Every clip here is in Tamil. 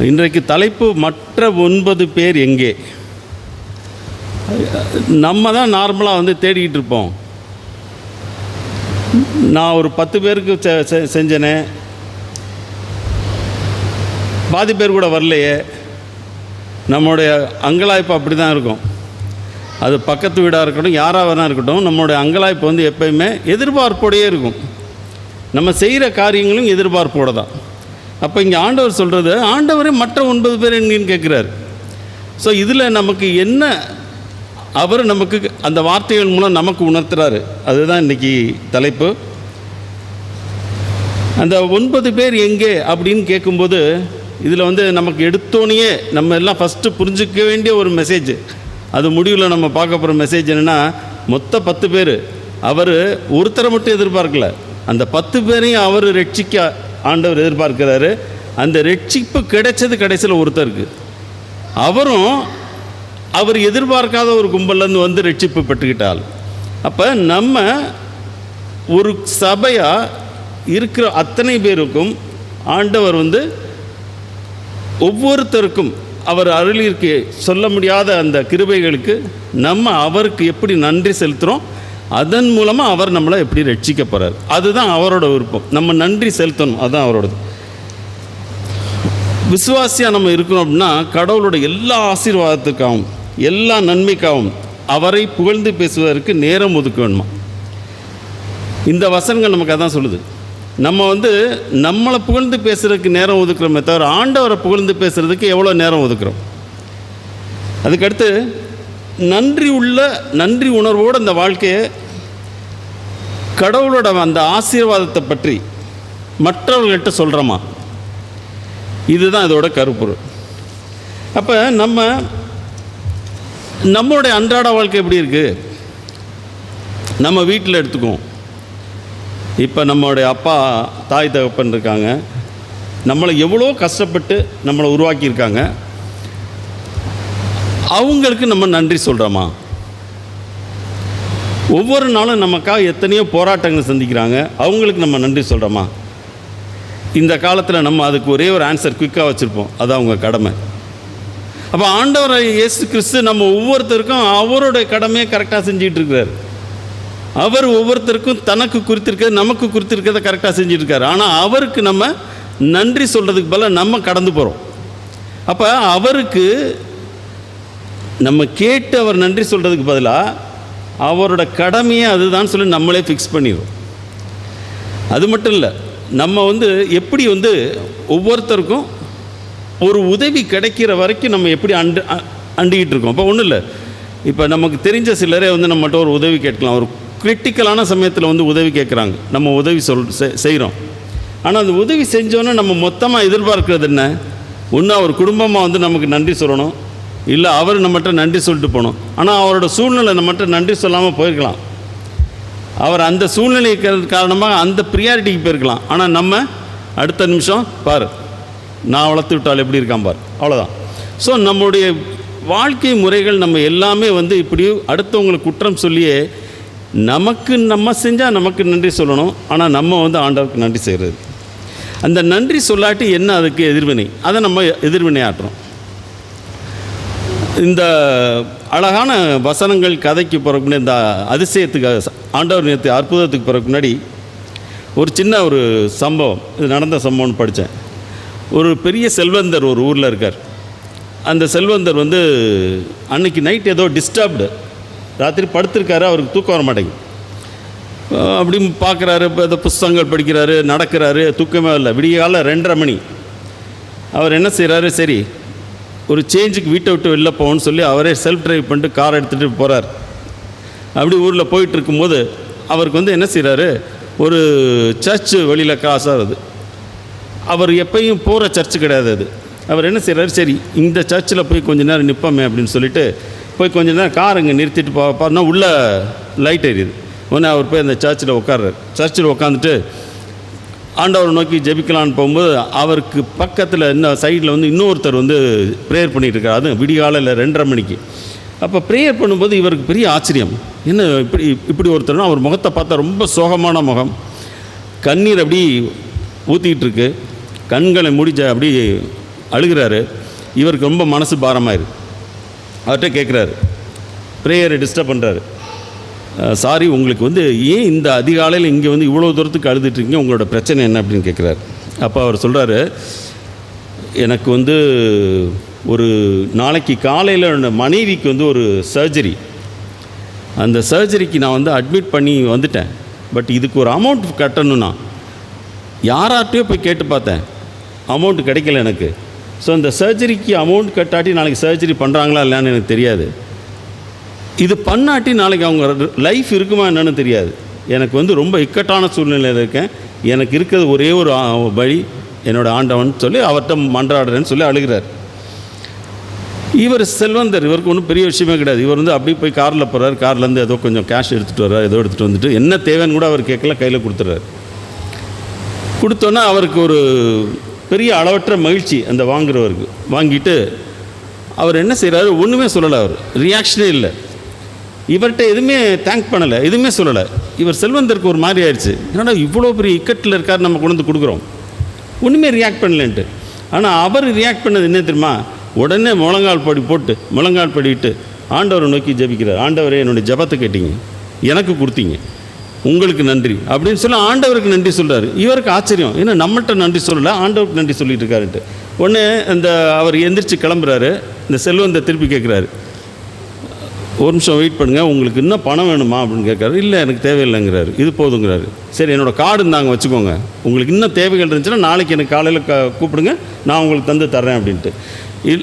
இன்றைக்கு தலைப்பு மற்ற 9 பேர் எங்கே. நம்ம தான் நார்மலாக வந்து தேடிக்கிட்டு இருப்போம். நான் ஒரு 10 பேருக்கு செஞ்சேனே, பாதி பேர் கூட வரலையே. நம்மளுடைய அங்கலாய்ப்பு அப்படி தான் இருக்கும். அது பக்கத்து வீடாக இருக்கட்டும், யாராக வேணா இருக்கட்டும், நம்மளுடைய அங்கலாய்ப்பு வந்து எப்பயுமே எதிர்பார்ப்போடையே இருக்கும். நம்ம செய்கிற காரியங்களும் எதிர்பார்ப்போடு தான். அப்போ இங்கே ஆண்டவர் சொல்கிறது, ஆண்டவரே மற்ற 9 பேர் எங்கேன்னு கேட்குறாரு. ஸோ இதில் நமக்கு என்ன அவர் நமக்கு அந்த வார்த்தைகள் மூலம் நமக்கு உணர்த்துறாரு, அதுதான் இன்றைக்கி தலைப்பு. அந்த 9 பேர் எங்கே அப்படின்னு கேட்கும்போது, இதில் வந்து நமக்கு எடுத்தோனையே நம்ம எல்லாம் ஃபஸ்ட்டு புரிஞ்சிக்க வேண்டிய ஒரு மெசேஜ், அது முடிவில் நம்ம பார்க்க போகிற மெசேஜ் என்னென்னா, மொத்த 10 பேர் அவர் ஒருத்தரை மட்டும் எதிர்பார்க்கல, அந்த 10 பேரையும் அவர் ரட்சிக்க ஆண்டவர் எதிர்பார்க்கிறாரு. அந்த ரட்சிப்பு கிடைச்சது கடைசியில் ஒருத்தருக்கு. அவரும் அவர் எதிர்பார்க்காத ஒரு கும்பல்லேருந்து வந்து ரட்சிப்பு பெற்றுக்கிட்டால். அப்போ நம்ம ஒரு சபையாக இருக்கிற அத்தனை பேருக்கும் ஆண்டவர் வந்து ஒவ்வொருத்தருக்கும் அவர் அருளிற்கு சொல்ல முடியாத அந்த கிருபைகளுக்கு நம்ம அவருக்கு எப்படி நன்றி செலுத்துகிறோம், அதன் மூலமாக அவர் நம்மளை எப்படி ரட்சிக்க போகிறார், அதுதான் அவரோட விருப்பம். நம்ம நன்றி செலுத்தணும், அதுதான் அவரோடது. விசுவாசியாக நம்ம இருக்கணும் அப்படின்னா, கடவுளோட எல்லா ஆசீர்வாதத்துக்காகவும் எல்லா நன்மைக்காகவும் அவரை புகழ்ந்து பேசுவதற்கு நேரம் ஒதுக்க வேணுமா. இந்த வசனங்கள் நமக்கு அதான் சொல்லுது. நம்ம வந்து நம்மளை புகழ்ந்து பேசுகிறதுக்கு நேரம் ஒதுக்குறோமே தவிர, ஆண்டவரை புகழ்ந்து பேசுகிறதுக்கு எவ்வளோ நேரம் ஒதுக்குறோம். அதுக்கடுத்து நன்றி உணர்வோடு அந்த வாழ்க்கையை, கடவுளோட அந்த ஆசீர்வாதத்தை பற்றி மற்றவர்கள்ட்ட சொல்கிறோமா, இதுதான் இதோட கருப்பொருள். அப்போ நம்மளுடைய அன்றாட வாழ்க்கை எப்படி இருக்குது, நம்ம வீட்டில் எடுத்துக்குவோம். இப்போ நம்மளுடைய அப்பா தாய் தகப்பன் இருக்காங்க, நம்மளை எவ்வளோ கஷ்டப்பட்டு நம்மளை உருவாக்கியிருக்காங்க, அவங்களுக்கு நம்ம நன்றி சொல்கிறோமா. ஒவ்வொரு நாளும் நமக்காக எத்தனையோ போராட்டங்கள் சந்திக்கிறாங்க, அவங்களுக்கு நம்ம நன்றி சொல்கிறோமா. இந்த காலத்தில் நம்ம அதுக்கு ஒரே ஒரு ஆன்சர் குயிக்காக வச்சுருப்போம், அது அவங்க கடமை. அப்போ ஆண்டவர் இயேசு கிறிஸ்து நம்ம ஒவ்வொருத்தருக்கும் அவருடைய கடமையை கரெக்டாக செஞ்சிகிட்டு இருக்கிறார். அவர் ஒவ்வொருத்தருக்கும் தனக்கு குறித்திருக்கிறது நமக்கு குறித்திருக்கிறத கரெக்டாக செஞ்சிட்ருக்காரு. ஆனால் அவருக்கு நம்ம நன்றி சொல்கிறதுக்கு பதிலாக நம்ம கடந்து போகிறோம். அப்போ அவருக்கு நம்ம கேட்டு அவர் நன்றி சொல்கிறதுக்கு பதிலாக அவரோட கடமையை அதுதான் சொல்லி நம்மளே ஃபிக்ஸ் பண்ணிடுவோம். அது மட்டும் இல்லை, நம்ம வந்து எப்படி வந்து ஒவ்வொருத்தருக்கும் ஒரு உதவி கிடைக்கிற வரைக்கும் நம்ம எப்படி அண்டிக்கிட்டு இருக்கோம். அப்போ ஒன்றும் இல்லை, இப்போ நமக்கு தெரிஞ்ச சிலரே வந்து நம்மகிட்ட ஒரு உதவி கேட்கலாம். ஒரு கிரிட்டிக்கலான சமயத்தில் வந்து உதவி கேட்குறாங்க, நம்ம உதவி செய்கிறோம். ஆனால் அந்த உதவி செஞ்சோன்னே நம்ம மொத்தமாக எதிர்பார்க்கிறது என்ன, ஒன்று அவர் குடும்பமாக வந்து நமக்கு நன்றி சொல்லணும், இல்லை அவர் நம்மகிட்ட நன்றி சொல்லிட்டு போகணும். ஆனால் அவரோட சூழ்நிலை நம்மகிட்ட நன்றி சொல்லாமல் போயிருக்கலாம். அவர் அந்த சூழ்நிலை காரணமாக அந்த ப்ரியாரிட்டிக்கு போயிருக்கலாம். ஆனால் நம்ம அடுத்த நிமிஷம் பாரு நான் வளர்த்து விட்டால் எப்படி இருக்கான் பார், அவ்வளோதான். ஸோ நம்முடைய வாழ்க்கை முறைகள் நம்ம எல்லாமே வந்து இப்படி அடுத்தவங்களுக்கு குற்றம் சொல்லியே, நமக்கு நம்ம செஞ்சால் நமக்கு நன்றி சொல்லணும், ஆனால் நம்ம வந்து ஆண்டவருக்கு நன்றி செய்கிறது. அந்த நன்றி சொல்லாட்டி என்ன அதுக்கு எதிர்வினை, அதை நம்ம எதிர்வினை ஆட்டுறோம். இந்த அழகான வசனங்கள் கதைக்கு போகிறக்கு முன்னாடி, இந்த அதிசயத்துக்கு ஆண்டவர் நேற்று அற்புதத்துக்கு போகிறக்கு முன்னாடி ஒரு சின்ன ஒரு சம்பவம், இது நடந்த சம்பவம்னு படித்தேன். ஒரு பெரிய செல்வந்தர் ஒரு ஊரில் இருக்கார். அந்த செல்வந்தர் வந்து அன்றைக்கி நைட் ஏதோ டிஸ்டர்ப்டு, ராத்திரி படுத்திருக்காரு, அவருக்கு தூக்கம் வர மாட்டேங்குது. அப்படி பார்க்குறாரு, இப்போ ஏதோ புஸ்தகங்கள் படிக்கிறாரு, நடக்கிறாரு, தூக்கமே இல்லை. விடிய காலம் 2:30 மணி. அவர் என்ன செய்கிறாரு, சரி ஒரு சேஞ்சுக்கு வீட்டை விட்டு வெளில போகணும்னு சொல்லி அவரே செல்ஃப் ட்ரைவ் பண்ணிட்டு கார் எடுத்துகிட்டு போகிறார். அப்படி ஊரில் போயிட்டு இருக்கும்போது அவருக்கு வந்து என்ன செய்கிறாரு, ஒரு சர்ச்சு வெளியில் கிராஸ் ஆகுது. அவர் எப்பயும் போகிற சர்ச்சு கிடையாது அது. அவர் என்ன செய்கிறாரு, சரி இந்த சர்ச்சில் போய் கொஞ்சம் நேரம் நிற்போமே அப்படின்னு சொல்லிட்டு போய் கொஞ்சம் நேரம் கார் அங்கே நிறுத்திட்டு பாருன்னா உள்ளே லைட் எரியுது. உடனே அவர் போய் அந்த சர்ச்சில் உட்கார்றாரு. சர்ச்சில் உட்காந்துட்டு ஆண்டவரை நோக்கி ஜெபிக்கலான்னு போகும்போது அவருக்கு பக்கத்தில் இன்னும் சைடில் வந்து இன்னொருத்தர் வந்து ப்ரேயர் பண்ணிகிட்டு இருக்கார். அதுவும் விடிகாலையில் 2:30 மணிக்கு. அப்போ ப்ரேயர் பண்ணும்போது இவருக்கு பெரிய ஆச்சரியம், என்ன இப்படி ஒருத்தர்னா, அவர் முகத்தை பார்த்தா ரொம்ப சோகமான முகம், கண்ணீர் அப்படி ஊற்றிக்கிட்டு இருக்கு, கண்களை முடிச்ச அப்படி அழுகிறாரு. இவருக்கு ரொம்ப மனசு பாரமாயிரு. அவர்கிட்ட கேட்குறாரு, ப்ரேயரை டிஸ்டர்ப் பண்ணுறாரு. சாரி, உங்களுக்கு ஏன் இந்த அதிகாலையில் இங்கே இவ்வளோ தூரத்துக்கு அழுதுட்டுருக்கீங்க, உங்களோட பிரச்சனை என்ன அப்படின்னு கேட்குறாரு. அப்போ அவர் சொல்கிறாரு, எனக்கு ஒரு நாளைக்கு காலையில் என்னோடய மனைவிக்கு ஒரு சர்ஜரி, அந்த சர்ஜரிக்கு நான் அட்மிட் பண்ணி வந்துட்டேன். பட் இதுக்கு ஒரு அமௌண்ட் கட்டணும்னா யார்கிட்டையோ போய் கேட்டு பார்த்தேன், அமௌண்ட் கிடைக்கல எனக்கு. ஸோ அந்த சர்ஜரிக்கு அமௌண்ட் கட்டாட்டி நாளைக்கு சர்ஜரி பண்ணுறாங்களா இல்லைன்னு எனக்கு தெரியாது. இது பண்ணாட்டி நாளைக்கு அவங்க லைஃப் இருக்குமா என்னன்னு தெரியாது. எனக்கு ரொம்ப இக்கட்டான சூழ்நிலையில் இருக்கேன். எனக்கு இருக்கிறது ஒரே ஒரு வழி என்னோடய ஆண்டவன் சொல்லி அவர்கிட்ட மன்றாடுறேன்னு சொல்லி அழுகிறார். இவர் செல்வந்தர், இவருக்கு ஒன்றும் பெரிய விஷயமே கிடையாது. இவர் அப்படி போய் காரில் போகிறார். கார்லேருந்து ஏதோ கொஞ்சம் கேஷ் எடுத்துகிட்டு வர்றார். ஏதோ எடுத்துகிட்டு வந்துட்டு என்ன தேவைன்னு கூட அவர் கேட்கல, கையில் கொடுத்துட்றாரு. கொடுத்தோன்னா அவருக்கு ஒரு பெரிய அளவற்ற மகிழ்ச்சி அந்த வாங்குறவருக்கு. வாங்கிட்டு அவர் என்ன செய்கிறாரு, ஒன்றுமே சொல்லலை. அவர் ரியாக்ஷனே இல்லை. இவர்கிட்ட எதுவுமே தேங்க் பண்ணலை, எதுவுமே சொல்லலை. இவர் செல்வந்தருக்கு ஒரு மாதிரி ஆயிடுச்சு. என்னடா இவ்வளோ பெரிய இக்கட்டில் இருக்கார், நம்ம கொண்டு வந்து கொடுக்குறோம், ஒன்றுமே ரியாக்ட் பண்ணலன்ட்டு. ஆனால் அவர் ரியாக்ட் பண்ணது என்ன தெரியுமா, உடனே முழங்கால் படிவிட்டு ஆண்டவரை நோக்கி ஜெபிக்கிறார். ஆண்டவரே, என்னுடைய ஜெபத்தை கேட்டீங்க, எனக்கு கொடுத்தீங்க, உங்களுக்கு நன்றி அப்படின்னு சொல்லி ஆண்டவருக்கு நன்றி சொல்கிறார். இவருக்கு ஆச்சரியம், ஏன்னா நம்மகிட்ட நன்றி சொல்லலை, ஆண்டவருக்கு நன்றி சொல்லிட்டு இருக்காருன்ட்டு. உடனே அவர் எந்திரிச்சு கிளம்புறாரு. இந்த செல்வந்த திருப்பி கேட்குறாரு, ஒரு நிமிஷம் வெயிட் பண்ணுங்கள், உங்களுக்கு இன்னும் பணம் வேணுமா அப்படின்னு கேட்குறாரு. இல்லை, எனக்கு தேவையில்லைங்கிறாரு. இது போதுங்கிறாரு. சரி, என்னோடய கார்டு இருந்தாங்க வச்சுக்கோங்க, உங்களுக்கு இன்னும் தேவைகள் இருந்துச்சுன்னா நாளைக்கு எனக்கு காலையில் கூப்பிடுங்க, நான் உங்களுக்கு தந்து தர்றேன் அப்படின்ட்டு.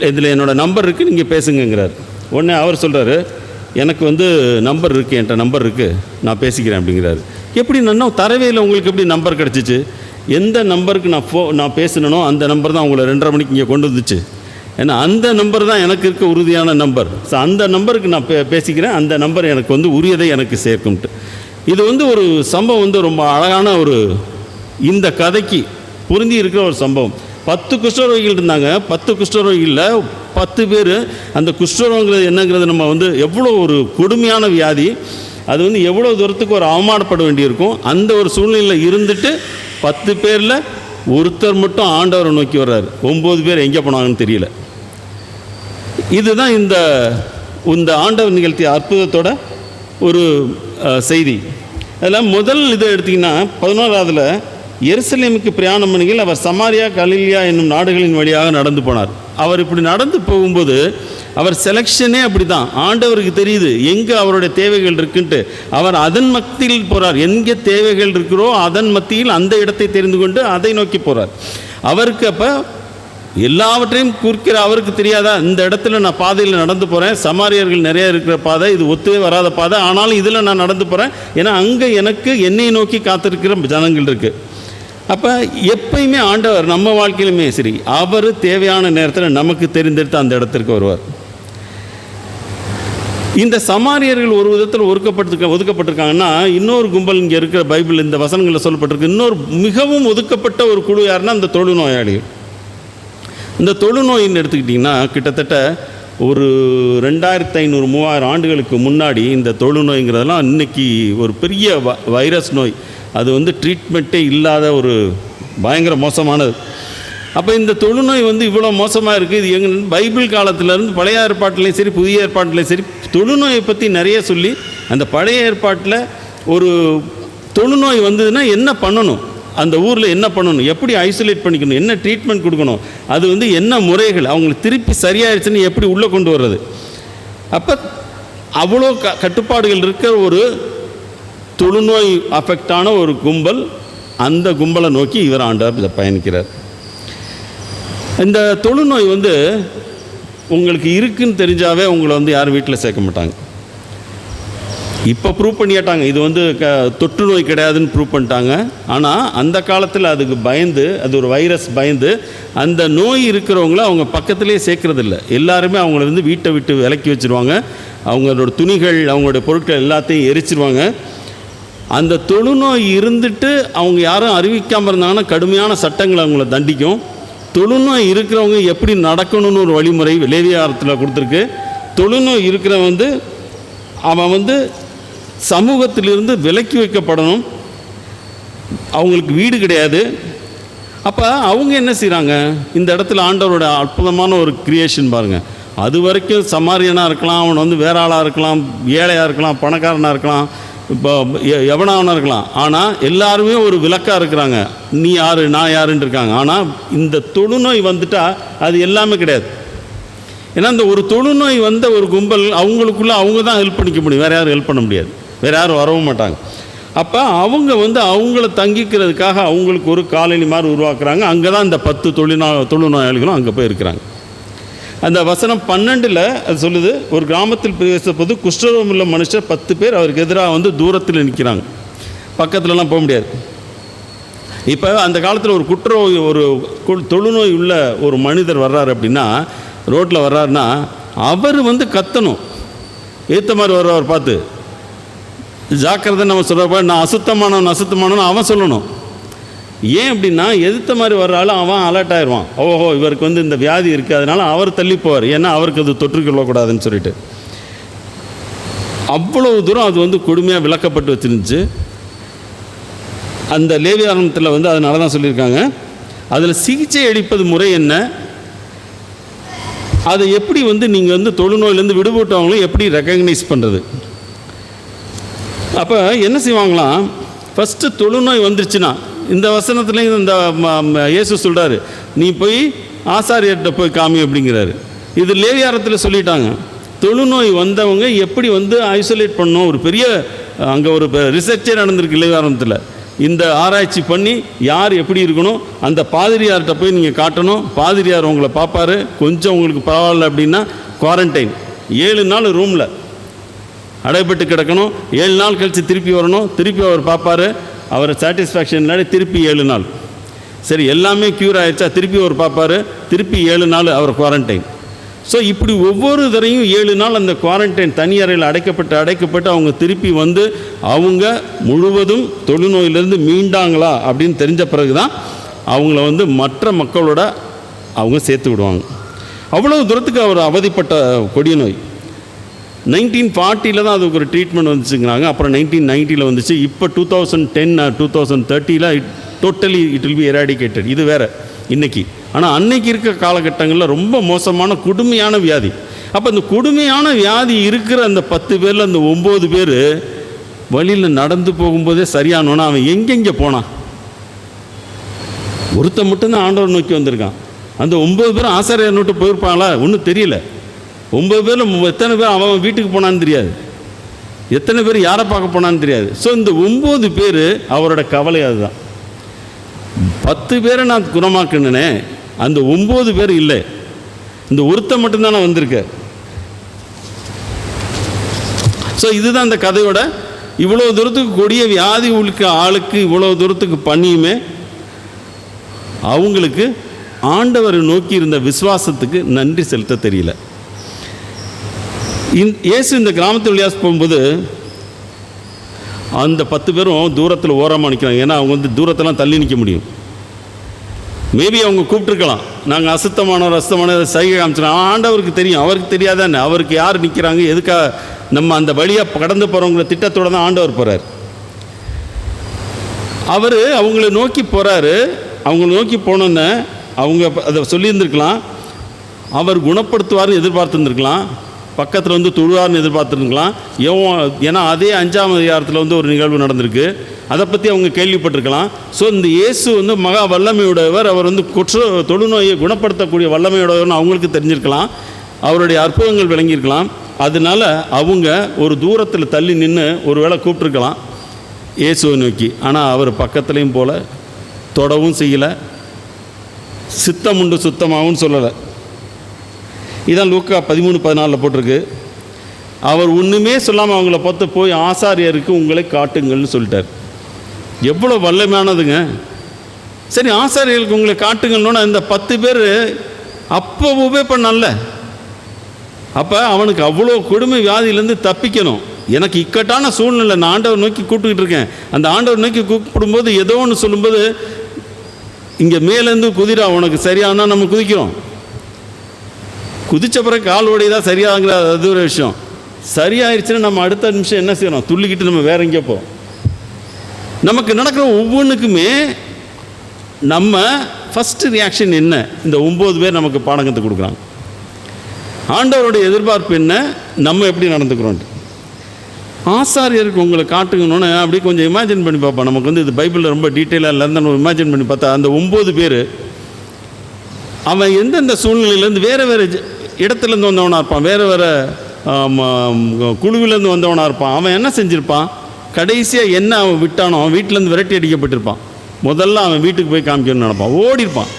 இதில் என்னோடய நம்பர் இருக்குது, நீங்கள் பேசுங்கிறார். உடனே அவர் சொல்கிறாரு, எனக்கு நம்பர் இருக்குது, என்கிட்ட நம்பர் இருக்குது, நான் பேசிக்கிறேன் அப்படிங்கிறாரு. எப்படி நான் தரவே இல்லை, உங்களுக்கு எப்படி நம்பர் கிடச்சிச்சு? எந்த நம்பருக்கு நான் பேசணுனோ அந்த நம்பர் தான் உங்களை 2:30 மணிக்கு இங்கே கொண்டு வந்துச்சு. ஏன்னா அந்த நம்பர் தான் எனக்கு இருக்க உறுதியான நம்பர். ஸோ அந்த நம்பருக்கு நான் பேசிக்கிறேன், அந்த நம்பர் எனக்கு உரியதை எனக்கு சேர்க்கும்ட்டு. இது ஒரு சம்பவம் ரொம்ப அழகான இந்த கதைக்கு பொருந்தி இருக்கிற ஒரு சம்பவம். 10 குஷ்டரோகிகள் இருந்தாங்க. 10 குஷ்டரோகிகளில் 10 பேர். அந்த குஷ்டரோகிங்கிறது என்னங்கிறது நம்ம எவ்வளோ ஒரு கொடுமையான வியாதி, அது எவ்வளோ தூரத்துக்கு ஒரு அவமானப்பட வேண்டியிருக்கும். அந்த ஒரு சூழ்நிலையில் இருந்துட்டு 10 பேரில் ஒருத்தர் மட்டும் ஆண்டவரை நோக்கி வர்றாரு. 9 பேர் எங்கே போனாங்கன்னு தெரியல. இதுதான் இந்த ஆண்டவர் நிகழ்த்திய அற்புதத்தோட ஒரு செய்தி. அதில் முதல் இதை எடுத்திங்கன்னா 11ஆவதுல எருசலேமுக்கு பிரயாணம் பண்ணுகையில் அவர் சமாரியா, கலிலியா என்னும் நாடுகளின் வழியாக நடந்து போனார். அவர் இப்படி நடந்து போகும்போது அவர் செலெக்ஷனே அப்படி தான். ஆண்டவருக்கு தெரியுது எங்கே அவருடைய தேவைகள் இருக்குன்ட்டு. அவர் அதன் மத்தியில் போகிறார். எங்கே தேவைகள் இருக்கிறோ அதன் மத்தியில் அந்த இடத்தை தெரிந்து கொண்டு அதை நோக்கி போகிறார். அவருக்கு அப்போ எல்லாவற்றையும் குறிக்கிற அவருக்கு தெரியாதா, இந்த இடத்துல நான் பாதையில் நடந்து போகிறேன், சமாரியர்கள் நிறைய இருக்கிற பாதை, இது ஒத்தே வராத பாதை, ஆனாலும் இதில் நான் நடந்து போகிறேன், ஏன்னா அங்கே எனக்கு என்னை நோக்கி காத்திருக்கிற ஜனங்கள் இருக்குது. அப்போ எப்பயுமே ஆண்டவர் நம்ம வாழ்க்கையிலுமே சரி, அவர் தேவையான நேரத்தில் நமக்கு தெரிந்தெடுத்து அந்த இடத்திற்கு வருவார். இந்த சமாரியர்கள் ஒரு விதத்தில் ஒதுக்கப்பட்டிருக்காங்கன்னா, இன்னொரு கும்பல் இங்கே இருக்கிற பைபிள் இந்த வசனங்களில் சொல்லப்பட்டிருக்கு. இன்னொரு மிகவும் ஒதுக்கப்பட்ட ஒரு குழு யாருன்னா இந்த தொழுநோயாளிகள். இந்த தொழுநோயின்னு எடுத்துக்கிட்டிங்கன்னா கிட்டத்தட்ட ஒரு 2500-3000 ஆண்டுகளுக்கு முன்னாடி இந்த தொழுநோய்ங்கிறதெல்லாம் இன்றைக்கி ஒரு பெரிய வைரஸ் நோய். அது ட்ரீட்மெண்ட்டே இல்லாத ஒரு பயங்கர மோசமானது. அப்போ இந்த தொழுநோய் இவ்வளோ மோசமாக இருக்குது. இது பைபிள் காலத்திலேருந்து பழைய ஏற்பாட்டிலையும் சரி புதிய ஏற்பாட்டிலையும் சரி தொழுநோயை பற்றி நிறைய சொல்லி, அந்த பழைய ஏற்பாட்டில் ஒரு தொழுநோய் வந்ததுன்னா என்ன பண்ணணும், அந்த ஊரில் என்ன பண்ணணும், எப்படி ஐசோலேட் பண்ணிக்கணும், என்ன ட்ரீட்மெண்ட் கொடுக்கணும், அது என்ன முறைகள், அவங்களுக்கு திருப்பி சரியாயிடுச்சுன்னு எப்படி உள்ளே கொண்டு வர்றது. அப்போ அவ்வளோ கட்டுப்பாடுகள் இருக்கிற ஒரு தொழுநோய் அஃபெக்டான ஒரு கும்பல், அந்த கும்பலை நோக்கி இவர் ஆண்டவர் பயணிக்கிறார். இந்த தொழுநோய் உங்களுக்கு இருக்குன்னு தெரிஞ்சாவே உங்களை யாரும் வீட்டில் சேர்க்க மாட்டாங்க. இப்போ ப்ரூவ் பண்ணிட்டாங்க இது தொற்று நோய் கிடையாதுன்னு ப்ரூவ் பண்ணிட்டாங்க. ஆனால் அந்த காலத்தில் அதுக்கு பயந்து, அது ஒரு வைரஸ் பயந்து, அந்த நோய் இருக்கிறவங்கள அவங்க பக்கத்துலேயே சேர்க்குறதில்ல. எல்லாருமே அவங்கள வீட்டை விட்டு விலக்கி வச்சுருவாங்க. அவங்களோட துணிகள், அவங்களுடைய பொருட்கள் எல்லாத்தையும் எரிச்சிருவாங்க. அந்த தொழுநோய் இருந்துட்டு அவங்க யாரும் அறிவிக்காமல் இருந்தாங்கன்னா கடுமையான சட்டங்களை அவங்கள தண்டிக்கும். தொழுநோய் இருக்கிறவங்க எப்படி நடக்கணும்னு ஒரு வழிமுறை லேவியாரத்தில் கொடுத்துருக்கு. தொழுநோய் இருக்கிறவன் அவன் சமூகத்திலிருந்து விலக்கி வைக்கப்படணும். அவங்களுக்கு வீடு கிடையாது, அப்போ அவங்க என்ன செய்கிறாங்க, இந்த இடத்துல ஆண்டவரோட அற்புதமான ஒரு கிரியேஷன் பாருங்கள். அது வரைக்கும் சமாரியனாக இருக்கலாம், அவன் வந்து வேற ஆளாக இருக்கலாம், ஏழையாக இருக்கலாம், பணக்காரனாக இருக்கலாம், இப்போ எவனாவனாக இருக்கலாம். ஆனால் எல்லாருமே ஒரு விளக்காக இருக்கிறாங்க. நீ யார் நான் யாருன்னு இருக்காங்க. ஆனால் இந்த தொழுநோய் வந்துட்டால் அது எல்லாமே கிடையாது. ஏன்னா இந்த ஒரு தொழுநோய் வந்த ஒரு கும்பல் அவங்களுக்குள்ளே அவங்க தான் ஹெல்ப் பண்ணிக்க முடியும், வேறு யாரும் ஹெல்ப் பண்ண முடியாது, வேறு யாரும் வரவும் மாட்டாங்க. அப்போ அவங்க வந்து அவங்கள தங்கிக்கிறதுக்காக அவங்களுக்கு ஒரு காலனி மாதிரி உருவாக்குறாங்க. அங்கே தான் இந்த 10 தொழுநோயாளிகளும் அங்கே போய் இருக்கிறாங்க. அந்த வசனம் 12 அது சொல்லுது, ஒரு கிராமத்தில் பிரவேசிப்பது குஷ்டரோகம் உள்ள மனுஷர் 10 பேர் அவருக்கு எதிராக வந்து தூரத்தில் நிற்கிறாங்க, பக்கத்துலலாம் போக முடியாது. இப்போ அந்த காலத்தில் ஒரு ஒரு தொழுநோய் உள்ள ஒரு மனிதர் வர்றாரு அப்படின்னா, ரோட்டில் வர்றாருன்னா அவர் வந்து கத்தணும், ஏற்ற மாதிரி வர்றவர் பார்த்து ஜாக்கிரதை நம்ம சொல்கிறப்ப நான் அசுத்தமானவன் அவன் சொல்லணும். ஏன் அப்படின்னா எதிர்த்த மாதிரி வர்றாலும் அவன் அலர்ட் ஆயிடுவான். ஓஹோ இவருக்கு வந்து இந்த வியாதி இருக்குது, அதனால் அவர் தள்ளி போவார், ஏன்னா அவருக்கு அது தொற்றுக்கொள்ளக்கூடாதுன்னு சொல்லிட்டு. அவ்வளவு தூரம் அது வந்து கொடுமையாக விளக்கப்பட்டு வச்சுருந்துச்சு. அந்த லேவியாகமத்தில் வந்து அதனால தான் சொல்லியிருக்காங்க. அதில் சிகிச்சை அளிப்பது முறை என்ன, அதை எப்படி வந்து நீங்கள் வந்து தொழுநோயிலேருந்து விடுபட்டவங்களும் எப்படி ரெக்கக்னைஸ் பண்ணுறது. அப்போ என்ன செய்வாங்களாம், ஃபஸ்ட்டு தொழுநோய் வந்துருச்சுன்னா இந்த வசனத்துலேயும் இந்த இயேசு சொல்கிறாரு, நீ போய் ஆசாரியர்கிட்ட போய் காமி அப்படிங்கிறாரு. இது லேவியாரத்தில் சொல்லிட்டாங்க. தொழுநோய் வந்தவங்க எப்படி வந்து ஐசோலேட் பண்ணணும், ஒரு பெரிய அங்கே ஒரு ரிசர்ச்சே நடந்திருக்கு லேவியாரத்தில். இந்த ஆராய்ச்சி பண்ணி யார் எப்படி இருக்கணும், அந்த பாதிரியார்கிட்ட போய் நீங்கள் காட்டணும், பாதிரியார் உங்களை பார்ப்பார், கொஞ்சம் உங்களுக்கு பரவாயில்ல அப்படின்னா குவாரண்டைன் 7 நாள் ரூமில் அடைப்பட்டு கிடக்கணும், 7 நாள் கழித்து திருப்பி வரணும், திருப்பி அவர் பார்ப்பார், அவரை சாட்டிஸ்ஃபேக்ஷன் இல்லாடி திருப்பி 7 நாள், சரி எல்லாமே க்யூர் ஆகிடுச்சா திருப்பி அவர் பார்ப்பார், திருப்பி 7 நாள் அவர் குவாரண்டைன். ஸோ இப்படி ஒவ்வொரு தரையும் 7 நாள் அந்த குவாரண்டைன் தனி அறையில் அடைக்கப்பட்டு அவங்க திருப்பி வந்து அவங்க முழுவதும் தொழுநோயிலிருந்து மீண்டாங்களா அப்படின்னு தெரிஞ்ச பிறகு தான் அவங்கள வந்து மற்ற மக்களோட அவங்க சேர்த்து விடுவாங்க. அவ்வளோ தூரத்துக்கு அவர் அவதிப்பட்ட கொடிய நோய். 1940 தான் அதுக்கு ஒரு ட்ரீட்மெண்ட் வந்துச்சுங்கிறாங்க. அப்புறம் 1990 வந்துச்சு. இப்போ 2010 2030 totally it will be eradicated. இது வேறு இன்றைக்கி. ஆனால் அன்னைக்கு இருக்க காலகட்டங்களில் ரொம்ப மோசமான கொடுமையான வியாதி. அப்போ இந்த கொடுமையான வியாதி இருக்கிற அந்த 10 பேரில் அந்த 9 பேர் வழியில் நடந்து போகும்போதே சரியானோன்னா அவன் எங்கெங்கே போனான். ஒருத்தன் மட்டும்தான் ஆண்டவர் நோக்கி வந்திருக்கான். அந்த 9 பேரும் ஆசாரியர் நோட்டு போயிருப்பாங்களா ஒன்றும் தெரியல. 9 பேரில் எத்தனை பேர் அவன் வீட்டுக்கு போனான்னு தெரியாது, எத்தனை பேர் யாரை பார்க்க போனான்னு தெரியாது. ஸோ இந்த 9 பேர் அவரோட கவலை அதுதான். 10 பேரை நான் குணமாக்கினே, அந்த 9 பேர் இல்லை, இந்த ஒருத்தன் மட்டும்தான் நான் வந்திருக்கேன். ஸோ இதுதான் இந்த கதையோட. இவ்வளோ தூரத்துக்கு கொடிய வியாதி உள்ள ஆளுக்கு இவ்வளோ தூரத்துக்கு பண்ணியுமே அவங்களுக்கு ஆண்டவரை நோக்கி இருந்த விசுவாசத்துக்கு நன்றி செலுத்த தெரியல. இயேசு இந்த கிராமத்து வழியாக போகும்போது அந்த 10 பேரும் தூரத்தில் ஓரமாக நிற்கிறாங்க. ஏன்னா அவங்க வந்து தூரத்தெல்லாம் தள்ளி நிற்க முடியும். மேபி அவங்க கூப்பிட்டுருக்கலாம், நாங்கள் அசுத்தமான சைகை காமிச்சிடலாம். ஆண்டவருக்கு தெரியும், அவருக்கு தெரியாதானே, அவருக்கு யார் நிற்கிறாங்க, எதுக்காக நம்ம அந்த வழியாக கடந்து போகிறவங்கள திட்டத்தோடு தான் ஆண்டவர் போகிறார். அவர் அவங்கள நோக்கி போகிறாரு. அவங்கள நோக்கி போனோன்னே அவங்க அதை சொல்லியிருந்துருக்கலாம், அவர் குணப்படுத்துவார்னு எதிர்பார்த்துருந்துருக்கலாம், பக்கத்தில் வந்து தொழுவார்னு எதிர்பார்த்துருக்கலாம். ஏன்னா அதே 5ஆம் அதிகாரத்தில் வந்து ஒரு நிகழ்வு நடந்திருக்கு, அதை பற்றி அவங்க கேள்விப்பட்டிருக்கலாம். ஸோ இந்த இயேசு வந்து மகா வல்லமையுடையவர், அவர் வந்து தொழுநோயை குணப்படுத்தக்கூடிய வல்லமையுடையவர்னு அவங்களுக்கு தெரிஞ்சிருக்கலாம், அவருடைய அற்புதங்கள் விளங்கியிருக்கலாம். அதனால அவங்க ஒரு தூரத்தில் தள்ளி நின்று ஒரு வேளை கூப்பிட்ருக்கலாம் இயேசுவை நோக்கி. ஆனால் அவர் பக்கத்துலேயும் போல, தொடவும் செய்யலை, சித்தம் உண்டு சுத்தமாகவும் சொல்லலை. இதான் லூக்கா 13:14 போட்டிருக்கு. அவர் ஒன்றுமே சொல்லாமல் அவங்கள பார்த்து போய் ஆசாரியருக்கு உங்களை காட்டுங்கள்னு சொல்லிட்டார். எவ்வளோ வல்லமையானதுங்க. சரி, ஆசாரியர்களுக்கு உங்களை காட்டுங்கன்னு இந்த 10 பேர் அப்போ உபே பண்ணல. அப்போ அவனுக்கு அவ்வளோ கொடுமை வியாதியிலேருந்து தப்பிக்கணும். எனக்கு இக்கட்டான சூழ்நிலை, நான் ஆண்டவர் நோக்கி கூப்பிட்டுக்கிட்டு இருக்கேன். அந்த ஆண்டவர் நோக்கி கூப்பிடும்போது ஏதோ ஒன்று சொல்லும்போது இங்கே மேலேருந்து குதிரா உனக்கு சரியானா நம்ம குதிக்கிறோம். குதித்த பிறகு கால் ஓடிதான் சரியாகிற அது ஒரு விஷயம். சரியாயிருச்சுன்னா நம்ம அடுத்த நிமிஷம் என்ன செய்யணும், துள்ளிக்கிட்டு நம்ம வேற எங்கேயோ போவோம். நமக்கு நடக்கிற ஒவ்வொன்றுக்குமே நம்ம ஃபஸ்ட்டு ரியாக்ஷன் என்ன? இந்த 9 பேர் நமக்கு பாடம் கற்றுக் கொடுக்குறாங்க. ஆண்டவருடைய எதிர்பார்ப்பு என்ன, நம்ம எப்படி நடந்துக்கிறோன்ட்டு. ஆசாரியருக்கு உங்களை காட்டுங்கன்னு அப்படி கொஞ்சம் இமேஜின் பண்ணி பார்ப்போம். நமக்கு வந்து இது பைபிளில் ரொம்ப டீட்டெயிலாக இல்லை, நம்ம இமேஜின் பண்ணி பார்த்தா அந்த 9 பேர் அவன் எந்தெந்த சூழ்நிலையிலேருந்து வேறு வேறு இடத்துலேருந்து வந்தவனாக இருப்பான், வேறு வேறு குழுவிலேருந்து வந்தவனாக இருப்பான். அவன் என்ன செஞ்சுருப்பான்? கடைசியாக என்ன அவன் விட்டானோ அவன் வீட்டிலேருந்து விரட்டி அடிக்கப்பட்டிருப்பான். முதல்ல அவன் வீட்டுக்கு போய் காமிக்கணும்னு நினைப்பான், ஓடிருப்பான்.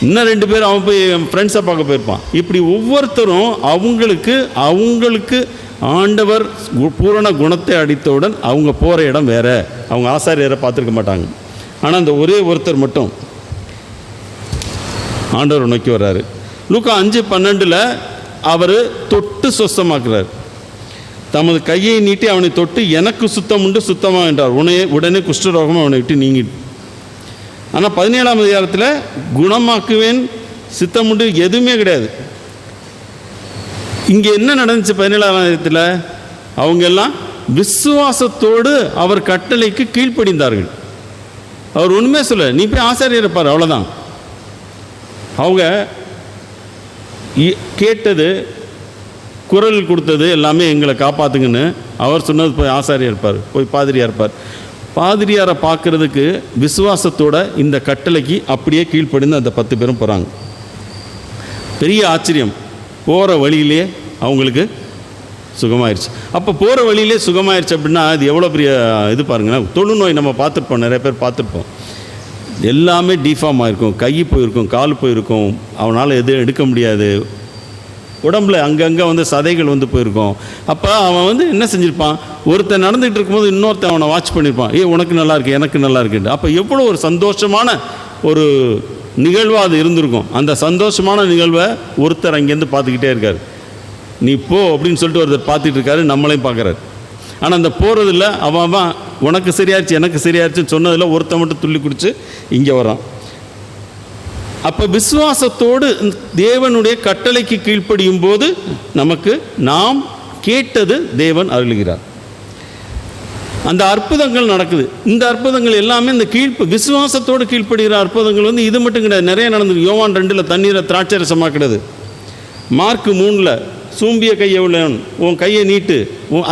இன்னும் 2 பேர் அவன் போய் ஃப்ரெண்ட்ஸை பார்க்க போயிருப்பான். இப்படி ஒவ்வொருத்தரும் அவங்களுக்கு ஆண்டவர் பூரண குணத்தை அடித்தவுடன் அவங்க போகிற இடம் வேறு. அவங்க ஆசாரியரை பார்த்துருக்க மாட்டாங்க. ஆனால் அந்த ஒரே ஒருத்தர் மட்டும் ஆண்டவர் நோக்கி வர்றாரு. லூக்கா 5:12 அவர் தொட்டு சொஸ்தமாக்குறார். தமது கையை நீட்டி அவனை தொட்டு எனக்கு சுத்தம் உண்டு சுத்தமாக என்றார். உடனே குஷ்டரோகமும் அவனை விட்டு நீங்கிட்டு. ஆனால் 17ஆம் அதிகாரத்தில் குணமாக்குவேன் சித்தம் உண்டு எதுவுமே கிடையாது. இங்கே என்ன நடந்துச்சு? 17ஆம் அதிகாரத்தில் அவங்க எல்லாம் விசுவாசத்தோடு அவர் கட்டளைக்கு கீழ்ப்படிந்தார்கள். அவர் ஒன்றுமே சொல்ல, நீ போய் ஆசாரியர் இருப்பார், அவ்வளோதான். அவங்க கேட்டது, குரல் கொடுத்தது எல்லாமே எங்களை காப்பாற்றுங்கன்னு. அவர் சொன்னது போய் ஆசாரியாக இருப்பார், போய் பாதிரியாக இருப்பார். பாதிரியாரை பார்க்குறதுக்கு விசுவாசத்தோட இந்த கட்டளைக்கு அப்படியே கீழ்ப்படிந்து அந்த 10 பேரும் போகிறாங்க. பெரிய ஆச்சரியம், போகிற வழியிலே அவங்களுக்கு சுகமாயிருச்சு. அப்போ போகிற வழியிலே சுகமாயிருச்சு அப்படின்னா அது எவ்வளோ பெரிய இது பாருங்கன்னா. தொழுநோய் நம்ம பார்த்துருப்போம், நிறைய பேர் பார்த்துருப்போம். எல்லாமே டிஃபார்ம் ஆகிருக்கும், கை போயிருக்கும், கால் போயிருக்கும், அவனால் எதுவும் எடுக்க முடியாது, உடம்புல அங்கங்கே வந்து சதைகள் வந்து போயிருக்கும். அப்போ அவன் என்ன செஞ்சுருப்பான்? ஒருத்தன் நடந்துகிட்டு இருக்கும்போது இன்னொருத்தன் அவனை வாட்ச் பண்ணியிருப்பான். உனக்கு நல்லா இருக்கு, எனக்கு நல்லா இருக்குன்ட்டு. அப்போ எவ்வளோ ஒரு சந்தோஷமான ஒரு நிகழ்வாக அது இருந்திருக்கும். அந்த சந்தோஷமான நிகழ்வை ஒருத்தர் அங்கேருந்து பார்த்துக்கிட்டே இருக்கார். நீ போ அப்படின்னு சொல்லிட்டு ஒருத்தர் பார்த்துட்டு இருக்காரு, நம்மளையும் பார்க்குறாரு. ஆனால் அந்த போகிறதில்ல, அவன் உனக்கு சரியாயிருச்சு எனக்கு சரியாயிருச்சுன்னு சொன்னதில் ஒருத்தன் மட்டும் துள்ளி குடிச்சு இங்கே வரான். அப்போ விசுவாசத்தோடு தேவனுடைய கட்டளைக்கு கீழ்ப்படியும் போது நமக்கு நாம் கேட்டது தேவன் அருளுகிறார். அந்த அற்புதங்கள் நடக்குது. இந்த அற்புதங்கள் எல்லாமே இந்த விசுவாசத்தோடு கீழ்ப்படுகிற அற்புதங்கள் இது மட்டும் கிடையாது, நிறைய நடந்தது. யோவான் 2 தண்ணீரை திராட்சரசமாக்கிடுது. மார்க் 3 சூம்பிய கையை உள்ளவன் உன் கையை நீட்டு,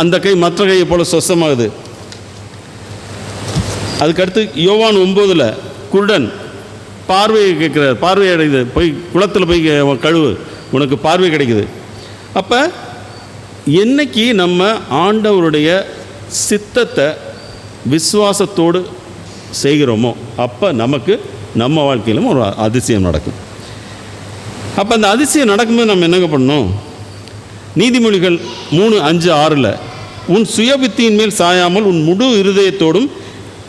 அந்த கை மற்ற கையை போல சொசமாகுது. அதுக்கடுத்து யோவான் 9 குருடன் பார்வையை கேட்குறார், பார்வை அடையுது, போய் குளத்தில் போய் கழுவு, உனக்கு பார்வை கிடைக்குது. அப்போ என்னைக்கு நம்ம ஆண்டவருடைய சித்தத்தை விசுவாசத்தோடு செய்கிறோமோ அப்போ நமக்கு நம்ம வாழ்க்கையிலும் ஒரு அதிசயம் நடக்கும். அப்போ அந்த அதிசயம் நடக்கும்போது நம்ம என்னங்க பண்ணணும்? நீதிமொழிகள் 3:5-6 உன் சுயபுத்தியின் மேல் சாயாமல் உன் முழு இருதயத்தோடும்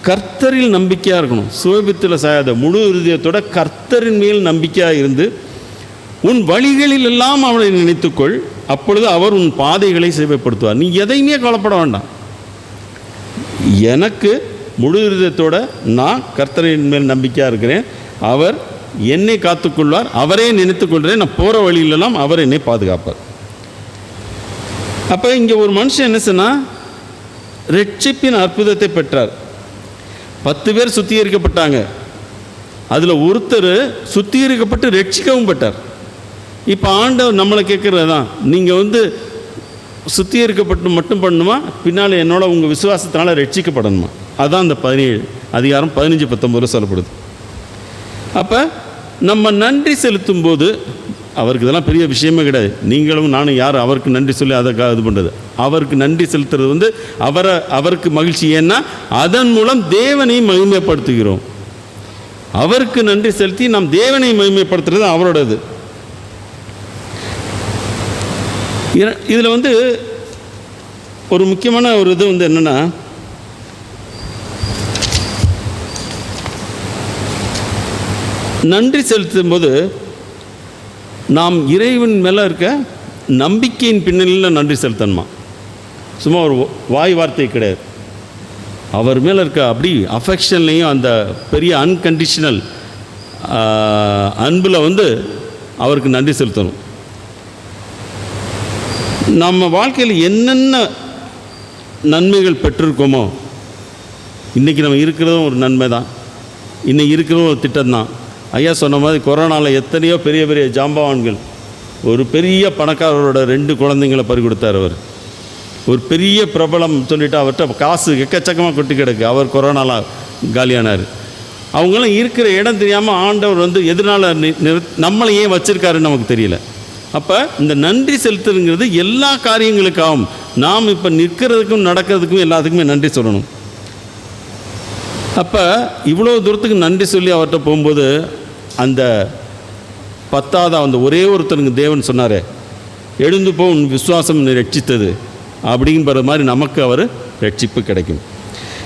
கர்த்தரில் நம்பிக்கையாக இருக்கணும். சுயபுத்தியில் சாயாத முழு இருதயத்தோட கர்த்தரின் மேல் நம்பிக்கையாக இருந்து உன் வழிகளில் எல்லாம் அவனை நினைத்துக்கொள், அப்பொழுது அவர் உன் பாதைகளை சேவைப்படுத்துவார். நீ எதையுமே கவலைப்பட வேண்டாம். எனக்கு முழு இருதயத்தோட நான் கர்த்தரின் மேல் நம்பிக்கையாக இருக்கிறேன், அவர் என்னை காத்துக்கொள்வார், அவரே நினைத்துக்கொள்கிறேன், நான் போகிற வழியிலெல்லாம் அவர் என்னை பாதுகாப்பார். அப்போ இங்கே ஒரு மனுஷன் என்ன சொன்னால் ரட்சிப்பின் அற்புதத்தை பெற்றார். 10 பேர் சுத்திகரிக்கப்பட்டாங்க, அதில் ஒருத்தர் சுத்திகரிக்கப்பட்டு ரட்சிக்கவும் பட்டார். இப்போ ஆண்டவர் நம்மளை கேட்குறது தான், நீங்கள் சுத்திகரிக்கப்பட்டு மட்டும் பண்ணணுமா, பின்னால் என்னோட உங்கள் விசுவாசத்தினால ரட்சிக்கப்படணுமா? அதுதான் அந்த 17 அதிகாரம் 15-19 சொல்லப்படுது. அப்போ நம்ம நன்றி செலுத்தும் போது அவருக்கு இதெல்லாம் பெரிய விஷயமே கிடையாது. நீங்களும் நானும் யார் அவருக்கு நன்றி சொல்லி அதை இது பண்ணுறது? அவருக்கு நன்றி செலுத்துறது அவருக்கு மகிழ்ச்சி. ஏன்னா அதன் மூலம் தேவனை மகிமைப்படுத்துகிறோம். அவருக்கு நன்றி செலுத்தி நாம் தேவனை மகிமைப்படுத்துறது அவரோடது. இதில் ஒரு முக்கியமான ஒரு இது என்னென்னா, நன்றி செலுத்தும் போது நாம் இறைவன் மேலே இருக்க நம்பிக்கையின் பின்னணியில் நன்றி செலுத்தணுமா? சும்மா ஒரு வாய் வார்த்தை கிடையாது. அவர் மேலே இருக்க அப்படி அஃபெக்ஷன்லேயும் அந்த பெரிய அன்கண்டிஷனல் அன்பில் அவருக்கு நன்றி செலுத்தணும். நம்ம வாழ்க்கையில் என்னென்ன நன்மைகள் பெற்றிருக்கோமோ, இன்றைக்கி நம்ம இருக்கிறதும் ஒரு நன்மை தான். இன்னைக்கு இருக்கிற ஒரு திட்டம் தான். ஐயா சொன்ன மாதிரி கொரோனாவில் எத்தனையோ பெரிய பெரிய ஜாம்பவான்கள், ஒரு பெரிய பணக்காரரோட 2 குழந்தைங்களை பறி கொடுத்தார். அவர் ஒரு பெரிய பிரபலம் சொல்லிவிட்டு அவர்கிட்ட காசு எக்கச்சக்கமாக கொட்டி கிடக்கு. அவர் கொரோனாவில் காலியானார். அவங்களாம் இருக்கிற இடம் தெரியாமல் ஆண்டவர் வந்து எதனால் நம்மளை ஏன் வச்சுருக்காருன்னு நமக்கு தெரியல. அப்போ இந்த நன்றி செலுத்துங்கிறது எல்லா காரியங்களுக்காகவும், நாம் இப்போ நிற்கிறதுக்கும் நடக்கிறதுக்கும் எல்லாத்துக்குமே நன்றி சொல்லணும். அப்போ இவ்வளோ தூரத்துக்கு நன்றி சொல்லி அவர்கிட்ட போகும்போது அந்த 10வது அந்த ஒரே ஒருத்தனுக்கு தேவன் சொன்னார், எழுந்து போ உன் விசுவாசம் ரட்சித்தது அப்படிங்கிற மாதிரி நமக்கு அவர் ரட்சிப்பு கிடைக்கும்.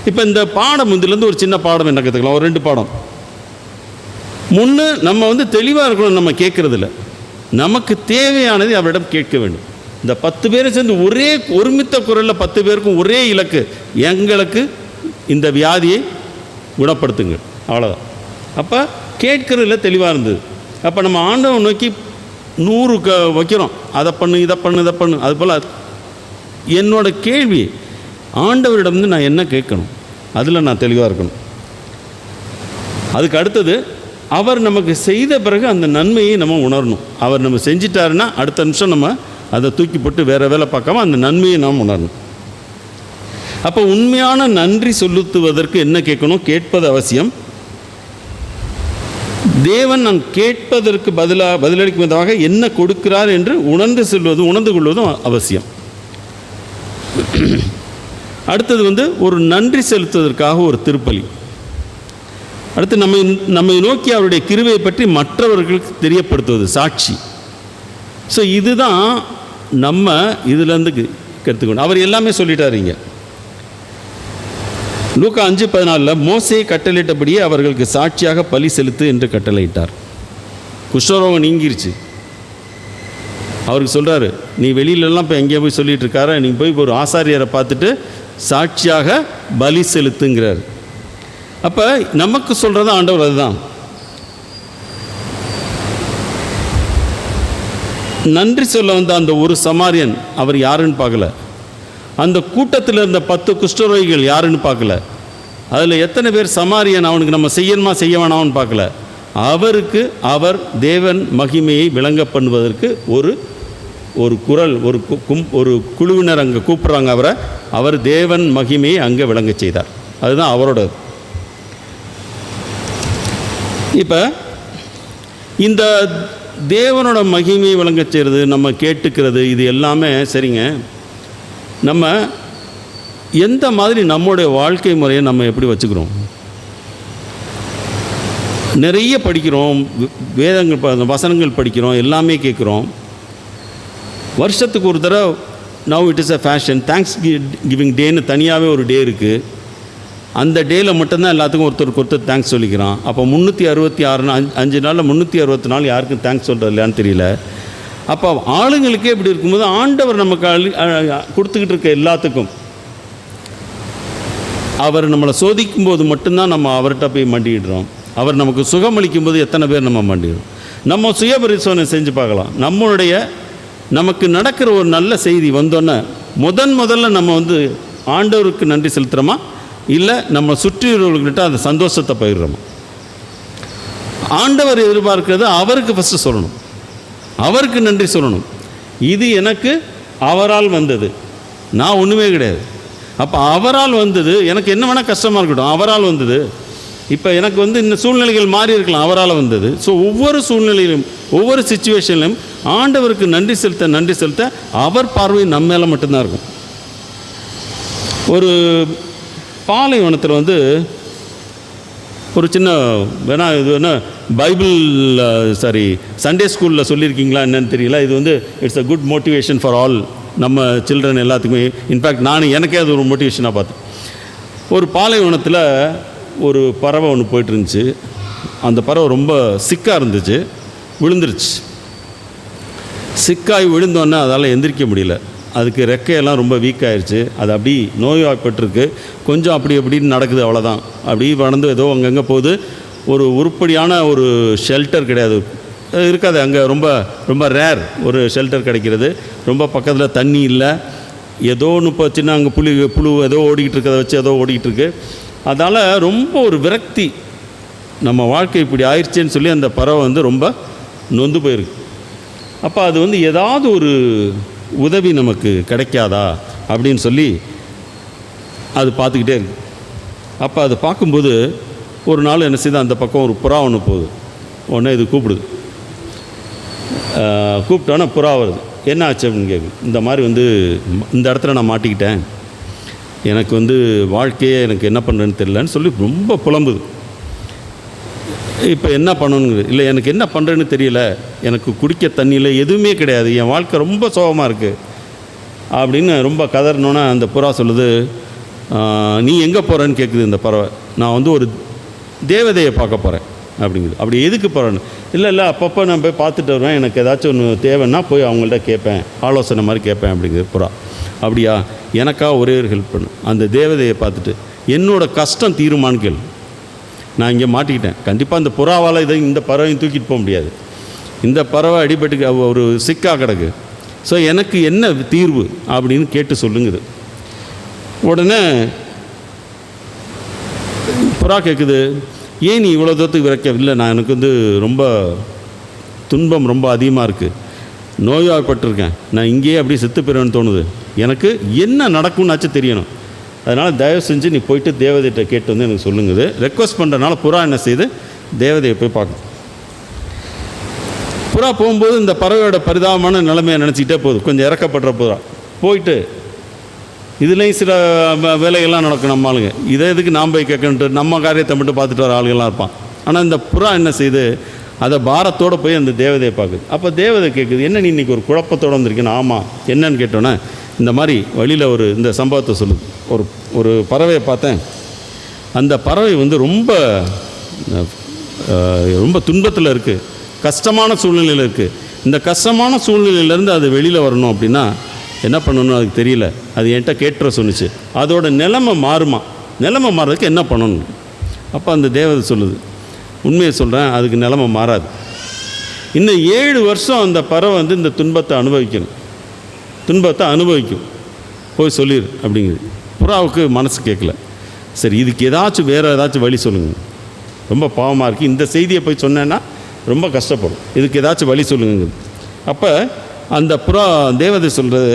இப்போ இந்த பாடம் இதிலேருந்து ஒரு சின்ன பாடம் என்ன கற்றுக்கலாம், ஒரு 2 பாடம். முன்னே நம்ம வந்து தெளிவாக இருக்கணும், நம்ம கேட்குறதில்ல. நமக்கு தேவையானதை அவரிடம் கேட்க வேண்டும். இந்த 10 பேரை சேர்ந்து ஒரே ஒருமித்த குரலில் 10 பேருக்கும் ஒரே இலக்கு, எங்களுக்கு இந்த வியாதியை குணப்படுத்துங்க, அவ்வளோதான். அப்போ கேட்குறதுல தெளிவாக இருந்தது. அப்போ நம்ம ஆண்டவன் நோக்கி 100 வைக்கிறோம், அதை பண்ணு இதை பண்ணு இதை பண்ணு. அதுபோல் என்னோட கேள்வி, ஆண்டவரிடம் வந்து நான் என்ன கேட்கணும், அதில் நான் தெளிவாக இருக்கணும். அதுக்கு அடுத்தது அவர் நமக்கு செய்த பிறகு அந்த நன்மையை நம்ம உணரணும். அவர் நம்ம செஞ்சிட்டாருன்னா அடுத்த நிமிஷம் நம்ம அதை தூக்கி போட்டு வேறு வேலை பார்க்காம அந்த நன்மையை நாம் உணரணும். அப்போ உண்மையான நன்றி செலுத்துவதற்கு என்ன கேட்கணும், கேட்பது அவசியம். தேவன் நான் கேட்பதற்கு பதிலளிக்கும் விதமாக என்ன கொடுக்கிறார் என்று உணர்ந்து கொள்வதும் அவசியம். அடுத்தது வந்து ஒரு நன்றி செலுத்துவதற்காக ஒரு திருப்பலி. அடுத்து நம்மை நோக்கி அவருடைய கிருபையை பற்றி மற்றவர்களுக்கு தெரியப்படுத்துவது, சாட்சி. ஸோ இதுதான் நம்ம இதிலேருந்து கற்றுக்கணும். அவர் எல்லாமே சொல்லிட்டாருங்க. லூக்கா 5:14 மோசே கட்டளையிட்டபடியே அவர்களுக்கு சாட்சியாக பலி செலுத்து என்று கட்டளையிட்டார். குஷ்டரோகம் நீங்கிருச்சு. அவருக்கு சொல்கிறாரு, நீ வெளியிலலாம் இப்போ எங்கேயோ போய் சொல்லிகிட்டு இருக்கார, நீ போய் ஒரு ஆசாரியரை பார்த்துட்டு சாட்சியாக பலி செலுத்துங்கிறார். அப்போ நமக்கு சொல்கிறது ஆண்டவர் அதுதான். நன்றி சொல்ல வந்த அந்த ஒரு சமாரியன் அவர் யாருன்னு பார்க்கல. அந்த கூட்டத்தில் இருந்த 10 குஷ்டரோகிகள் யாருன்னு பார்க்கல. அதில் எத்தனை பேர் சமாரியன், அவனுக்கு நம்ம செய்யணுமா செய்ய வேணாம்னு பார்க்கல. அவருக்கு அவர் தேவன் மகிமையை விளங்க பண்ணுவதற்கு ஒரு குரல், ஒரு குழுவினர் அங்கே கூப்பிட்றாங்க அவரை. அவர் தேவன் மகிமையை அங்கே விளங்க செய்தார். அதுதான் அவரோட. இப்போ இந்த தேவனோட மகிமையை விளங்க செய்கிறது, நம்ம கேட்டுக்கிறது, இது எல்லாமே சரிங்க. நம்ம எந்த மாதிரி நம்முடைய வாழ்க்கை முறையை நம்ம எப்படி வச்சுக்கிறோம்? நிறைய படிக்கிறோம், வேதங்கள் வசனங்கள் படிக்கிறோம், எல்லாமே கேட்குறோம். வருஷத்துக்கு ஒரு தடவை now it is a fashion, thanksgiving டேன்னு தனியாகவே ஒரு டே இருக்குது. அந்த டேயில் மட்டும்தான் எல்லாத்துக்கும் ஒருத்தருக்கு தேங்க்ஸ் சொல்லிக்கிறான். அப்போ 366 5 நாளில் 364 யாருக்கும் தேங்க்ஸ் சொல்கிறது இல்லையான்னு தெரியல. அப்போ ஆளுங்களுக்கே இப்படி இருக்கும்போது ஆண்டவர் நமக்கு கொடுத்துக்கிட்டு இருக்க எல்லாத்துக்கும் அவர் நம்மளை சோதிக்கும் போது மட்டும்தான் நம்ம அவர்கிட்ட போய் மண்டிடுறோம். அவர் நமக்கு சுகமளிக்கும் போது எத்தனை பேர் நம்ம மண்டிடுறோம்? நம்ம சுய பரிசோதனை செஞ்சு பார்க்கலாம். நமக்கு நடக்கிற ஒரு நல்ல செய்தி வந்தோன்னே முதல்ல நம்ம வந்து ஆண்டவருக்கு நன்றி செலுத்துகிறோமா, இல்லை நம்ம சுற்றியுள்ளவர்கள்கிட்ட அந்த சந்தோஷத்தை பகிர்றோமா? ஆண்டவர் எதிர்பார்க்கிறது அவருக்கு ஃபஸ்ட்டு சொல்லணும், அவருக்கு நன்றி சொல்லணும். இது எனக்கு அவரால் வந்தது, நான் ஒன்றுமே கிடையாது. அப்போ அவரால் வந்தது, எனக்கு என்ன வேணால் கஷ்டமாக இருக்கட்டும், அவரால் வந்தது. இப்போ எனக்கு வந்து இந்த சூழ்நிலைகள் மாறி இருக்கலாம், அவரால் வந்தது. ஸோ ஒவ்வொரு சூழ்நிலையிலும் ஒவ்வொரு சிச்சுவேஷன்லையும் ஆண்டவருக்கு நன்றி செலுத்த அவர் பார்வை நம்ம மேலே மட்டும்தான் இருக்கும். ஒரு பாலைவனத்தில் வந்து ஒரு சின்ன இது என்ன பைபிள் சண்டே ஸ்கூலில் சொல்லியிருக்கீங்களா என்னன்னு தெரியல. இது வந்து it's a good motivation for all, நம்ம சில்ட்ரன் எல்லாத்துக்குமே. இன்ஃபேக்ட் எனக்கே அது ஒரு மோட்டிவேஷனாக பார்த்தேன். ஒரு பாலைவனத்தில் ஒரு பறவை ஒன்று போயிட்டு இருந்துச்சு. அந்த பறவை ரொம்ப சிக்காக இருந்துச்சு, விழுந்துருச்சு. சிக்காகி விழுந்தோன்னே அதால் எந்திரிக்க முடியல. அதுக்கு ரெக்கையெல்லாம் ரொம்ப வீக் ஆயிடுச்சு. அது அப்படி நோய்வாய்ப்பட்டிருக்கு. கொஞ்சம் அப்படின்னு நடக்குது, அவ்வளோதான். அப்படி வளர்ந்து ஏதோ அங்கங்கே போகுது. ஒரு உருப்படியான ஒரு ஷெல்டர் கிடையாது, இருக்காது அங்கே. ரொம்ப ரொம்ப ரேர் ஒரு ஷெல்டர் கிடைக்கிறது. ரொம்ப பக்கத்தில் தண்ணி இல்லை. ஏதோ ஒன்று போச்சுன்னா அங்கே புழு ஏதோ ஓடிக்கிட்டு இருக்கிறத வச்சு ஏதோ ஓடிக்கிட்டு இருக்கு. அதனால் ரொம்ப ஒரு விரக்தி. நம்ம வாழ்க்கை இப்படி ஆயிடுச்சேன்னு சொல்லி அந்த பறவை வந்து ரொம்ப நொந்து போயிருக்கு. அப்போ அது வந்து ஏதாவது ஒரு உதவி நமக்கு கிடைக்காதா அப்படின்னு சொல்லி அது பார்த்துக்கிட்டே இருக்கு. அப்போ அது பார்க்கும்போது ஒரு நாள் என்ன செய்யுது, அந்த பக்கம் ஒரு புறா ஒன்று போகுது. உடனே இது கூப்பிடுது. கூப்பிட்டோன்னே புறா வருது. என்ன ஆச்சு அப்படின்னு கேட்குது. இந்த மாதிரி வந்து இந்த இடத்துல நான் மாட்டிக்கிட்டேன், எனக்கு வந்து வாழ்க்கையே எனக்கு என்ன பண்ணுறேன்னு தெரியலன்னு சொல்லி ரொம்ப புலம்புது. இப்போ என்ன பண்ணணுங்கிறது இல்லை, எனக்கு என்ன பண்ணுறேன்னு தெரியல, எனக்கு குடிக்க தண்ணியில் எதுவுமே கிடையாது, என் வாழ்க்கை ரொம்ப சோகமாக இருக்குது அப்படின்னு ரொம்ப கதறினோன்னே அந்த புறா சொல்லுது, நீ எங்கே போகிறேன்னு கேட்குது இந்த பறவை. நான் வந்து ஒரு தேவதையை பார்க்க போகிறேன் அப்படிங்குது. அப்படி எதுக்கு போகிறேன்னு, இல்லை அப்பப்போ நான் போய் பார்த்துட்டு வருவேன், எனக்கு ஏதாச்சும் ஒன்று தேவைன்னா போய் அவங்கள்ட்ட கேட்பேன், ஆலோசனை மாதிரி கேட்பேன் அப்படிங்குது புறா. அப்படியா, எனக்காக ஒரே ஒரு ஹெல்ப் பண்ணு, அந்த தேவதையை பார்த்துட்டு என்னோடய கஷ்டம் தீருமான்னு கேளு. நான் இங்கே மாட்டிக்கிட்டேன், கண்டிப்பாக இந்த புறாவால் இந்த பறவையும் தூக்கிட்டு போக முடியாது, இந்த பறவை அடிபட்டுக்கு ஒரு சிக்காக கிடக்கு, ஸோ எனக்கு என்ன தீர்வு அப்படின்னு கேட்டு சொல்லுங்குது. உடனே புறா கேட்குது, ஏன் நீ இவ்வளோ தூரத்துக்கு விரைக்க? இல்லை, நான் எனக்கு வந்து ரொம்ப துன்பம் ரொம்ப அதிகமாக இருக்குது, நோய்வாய்ப்பட்டிருக்கேன், நான் இங்கேயே அப்படியே செத்து போயிடுவேன்னு தோணுது, எனக்கு என்ன நடக்கும்னாச்சும் தெரியணும், அதனால் தயவு செஞ்சு நீ போயிட்டு தேவதைகிட்ட கேட்டு வந்து எனக்கு சொல்லுங்குது. ரெக்வஸ்ட் பண்ணுறதுனால புறா என்ன செய்யுது, தேவதையை போய் பார்க்குது. புறா போகும்போது இந்த பறவையோட பரிதாபமான நிலைமையை நினச்சிக்கிட்டே போகுது. கொஞ்சம் இறக்கப்படுற புறா போயிட்டு இதுலேயும் சில வேலைகள்லாம் நடக்கும் நம்ம ஆளுங்க, இதை எதுக்கு நாம் போய் கேட்கணுன்ட்டு நம்ம காரியத்தை மட்டும் பார்த்துட்டு வர ஆளுகள்லாம் இருப்பான். ஆனால் இந்த புறா என்ன செய்யுது, அதை பாரத்தோடு போய் அந்த தேவதையை பார்க்குது. அப்போ தேவதை கேட்குது, என்ன நீ இன்றைக்கி ஒரு குழப்பத்தோடு வந்திருக்கேன்னு. ஆமாம், என்னன்னு கேட்டோன்னே இந்த மாதிரி வழியில் இந்த சம்பவத்தை சொல்லுது. ஒரு பறவையை பார்த்தேன், அந்த பறவை வந்து ரொம்ப துன்பத்தில் இருக்குது, கஷ்டமான சூழ்நிலையில் இருக்குது. இந்த கஷ்டமான சூழ்நிலையிலேருந்து அது வெளியில் வரணும் அப்படின்னா என்ன பண்ணணும் அதுக்கு தெரியல, அது என்கிட்ட கேட்டுற சொன்னிச்சு, அதோட நிலைமை மாறுமா, நிலைமை மாறுறதுக்கு என்ன பண்ணணும். அப்போ அந்த தேவதை சொல்லுது, உண்மையை சொல்கிறேன், அதுக்கு நிலைமை மாறாது, இன்னும் 7 வருஷம் அந்த பறவை வந்து இந்த துன்பத்தை அனுபவிக்கும், போய் சொல்லிடு அப்படிங்குது. புறாவுக்கு மனசு கேட்கல. சரி, இதுக்கு வேறு ஏதாச்சும் வழி சொல்லுங்கள், ரொம்ப பாவமாக இருக்குது, இந்த செய்தியை போய் சொன்னேன்னா ரொம்ப கஷ்டப்படும், இதுக்கு ஏதாச்சும் வழி சொல்லுங்க. அப்போ அந்த புறா தேவதை சொல்கிறது,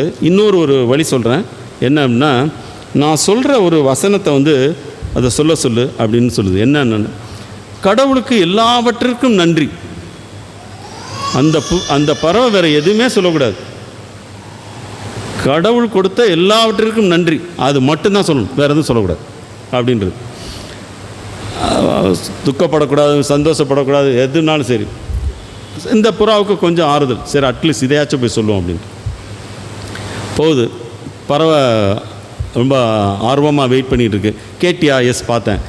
ஒரு வழி சொல்கிறேன், என்ன அப்படின்னா, நான் சொல்கிற ஒரு வசனத்தை வந்து அதை சொல்லு அப்படின்னு சொல்லுது. என்னன்னு, கடவுளுக்கு எல்லாவற்றிற்கும் நன்றி. அந்த பறவை வேறு எதுவுமே சொல்லக்கூடாது, கடவுள் கொடுத்த எல்லாவற்றிற்கும் நன்றி, அது மட்டும்தான் சொல்லணும், வேறு எதுவும் சொல்லக்கூடாது அப்படின்றது. துக்கப்படக்கூடாது, சந்தோஷப்படக்கூடாது, எதுனாலும் சரி. இந்த புறாவுக்கு கொஞ்சம் ஆறுதல், சரி அட்லீஸ்ட் இதையாச்சும் போய் சொல்லுவோம் அப்படின்ட்டு போகுது. பறவை ரொம்ப ஆர்வமாக வெயிட் பண்ணிகிட்ருக்கு. கேட்டியா? எஸ் பார்த்தேன்.